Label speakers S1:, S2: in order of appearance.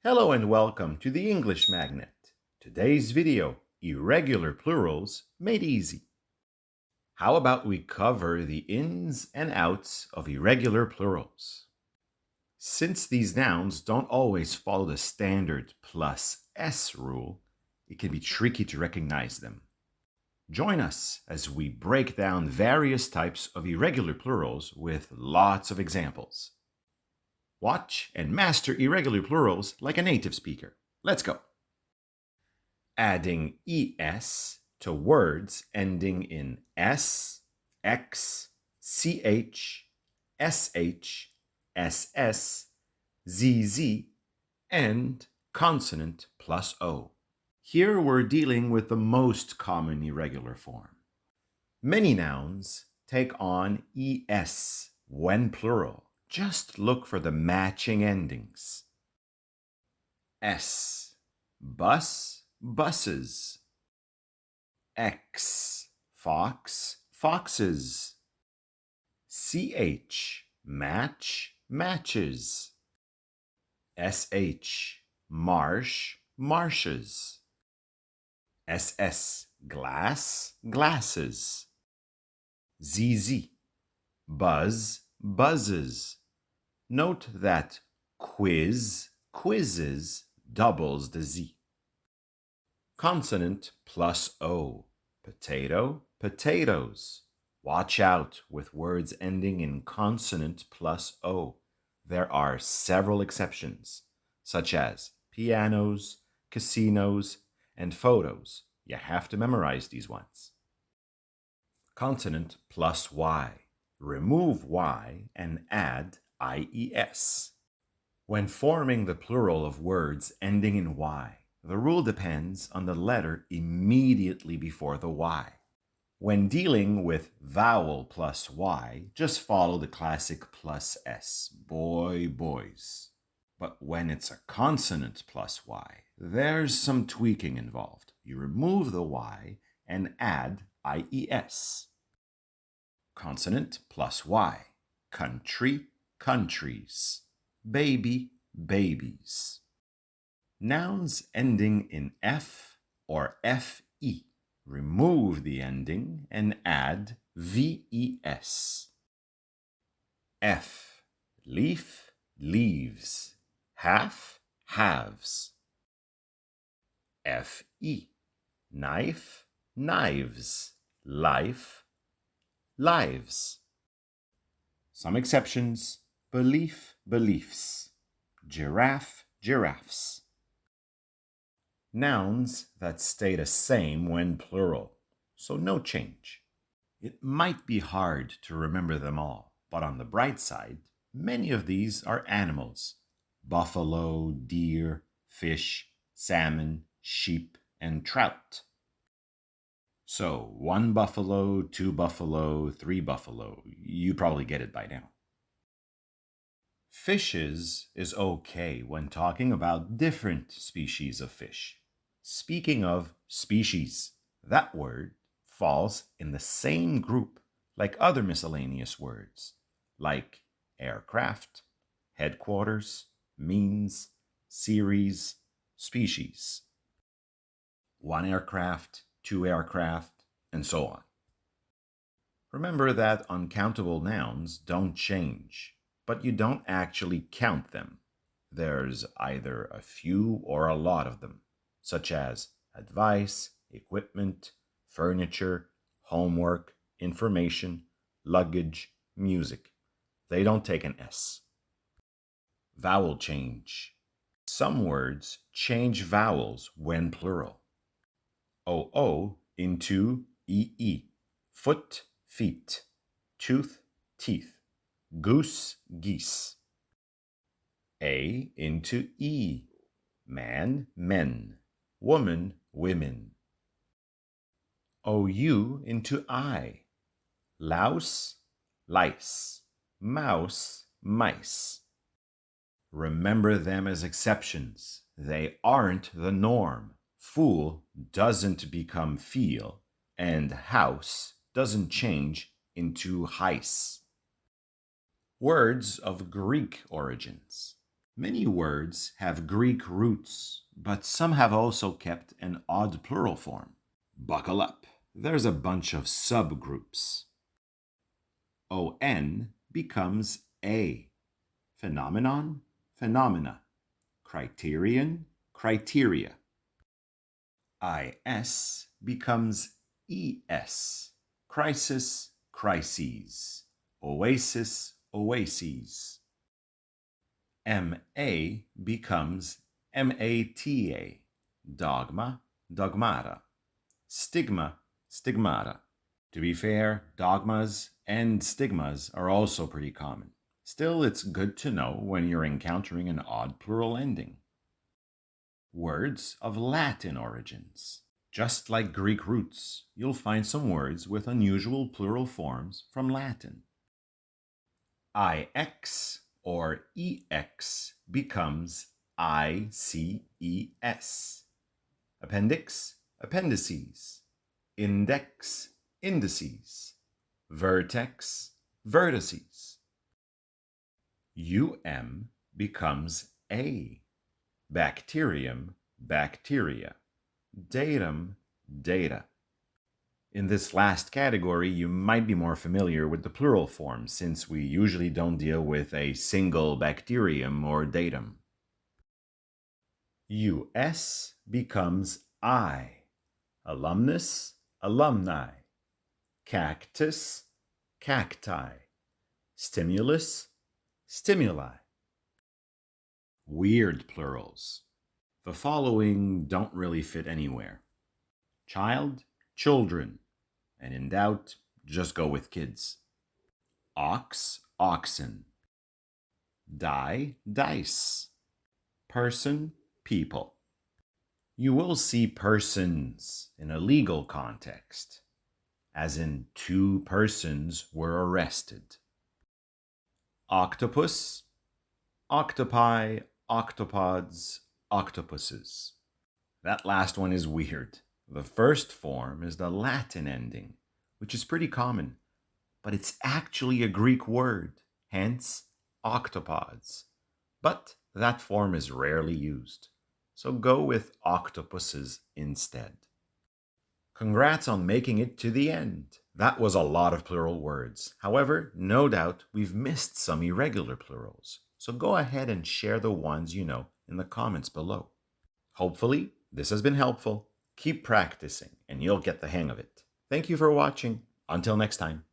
S1: Hello and welcome to the English Magnet. Today's video, Irregular Plurals Made Easy. How about we cover the ins and outs of irregular plurals? Since these nouns don't always follow the standard plus S rule, it can be tricky to recognize them. Join us as we break down various types of irregular plurals with lots of examples. Watch and master irregular plurals like a native speaker. Let's go. Adding es to words ending in s, x, ch, sh, ss, zz, and consonant plus o. Here we're dealing with the most common irregular form. Many nouns take on es when plural. Just look for the matching endings. S, bus, buses. X, fox, foxes. Ch, match, matches. Sh, marsh, marshes. Ss, glass, glasses. Zz, buzz, buzzes. Note that quiz, quizzes doubles the Z. Consonant plus O. Potato, potatoes. Watch out with words ending in consonant plus O. There are several exceptions, such as pianos, casinos, and photos. You have to memorize these ones. Consonant plus Y. Remove Y and add IES. When forming the plural of words ending in Y, the rule depends on the letter immediately before the Y. When dealing with vowel plus Y, just follow the classic plus S, boy, boys. But when it's a consonant plus Y, there's some tweaking involved. You remove the Y and add IES. Consonant plus Y. Country, countries. Baby, babies. Nouns ending in F or FE. Remove the ending and add VES. F. Leaf, leaves. Half, halves. FE. Knife, knives. Life, lives. Some exceptions: belief, beliefs. Giraffe, giraffes. Nouns that stay the same when plural, so no change. It might be hard to remember them all, but on the bright side, many of these are animals: buffalo, deer, fish, salmon, sheep, and trout. So, 1 buffalo, 2 buffalo, 3 buffalo. You probably get it by now. Fishes is okay when talking about different species of fish. Speaking of species, that word falls in the same group like other miscellaneous words, like aircraft, headquarters, means, series, species. 1 aircraft, 2 aircraft, and so on. Remember that uncountable nouns don't change, but you don't actually count them. There's either a few or a lot of them, such as advice, equipment, furniture, homework, information, luggage, music. They don't take an S. Vowel change. Some words change vowels when plural. OO into EE. Foot, feet. Tooth, teeth. Goose, geese. A into E. Man, men. Woman, women. OU into I. Louse, lice. Mouse, mice. Remember them as exceptions. They aren't the norm. Fool doesn't become feel, and house doesn't change into heis. Words of Greek origins. Many words have Greek roots, but some have also kept an odd plural form. Buckle up, there's a bunch of subgroups. On becomes a. Phenomenon, phenomena. Criterion, criteria. Is becomes es. Crisis, crises. Oasis, oases. Ma becomes mata. Dogma, dogmata. Stigma, stigmata. To be fair, dogmas and stigmas are also pretty common. Still, it's good to know when you're encountering an odd plural ending. Words of Latin origins. Just like Greek roots, you'll find some words with unusual plural forms from Latin. Ix or ex becomes ices. Appendix, appendices. Index, indices. Vertex, vertices. Becomes a. Bacterium, bacteria. Datum, data. In this last category, you might be more familiar with the plural form, since we usually don't deal with a single bacterium or datum. Us becomes I. Alumnus, alumni. Cactus, cacti. Stimulus, stimuli. Weird plurals. The following don't really fit anywhere. Child, children. And in doubt, just go with kids. Ox, oxen. Die, dice. Person, people. You will see persons in a legal context, as in 2 persons were arrested. Octopus, octopi, octopods, octopuses. That last one is weird. The first form is the Latin ending, which is pretty common, but it's actually a Greek word, hence octopods. But that form is rarely used, so go with octopuses instead. Congrats on making it to the end. That was a lot of plural words. However, no doubt we've missed some irregular plurals, so go ahead and share the ones you know in the comments below. Hopefully, this has been helpful. Keep practicing and you'll get the hang of it. Thank you for watching. Until next time.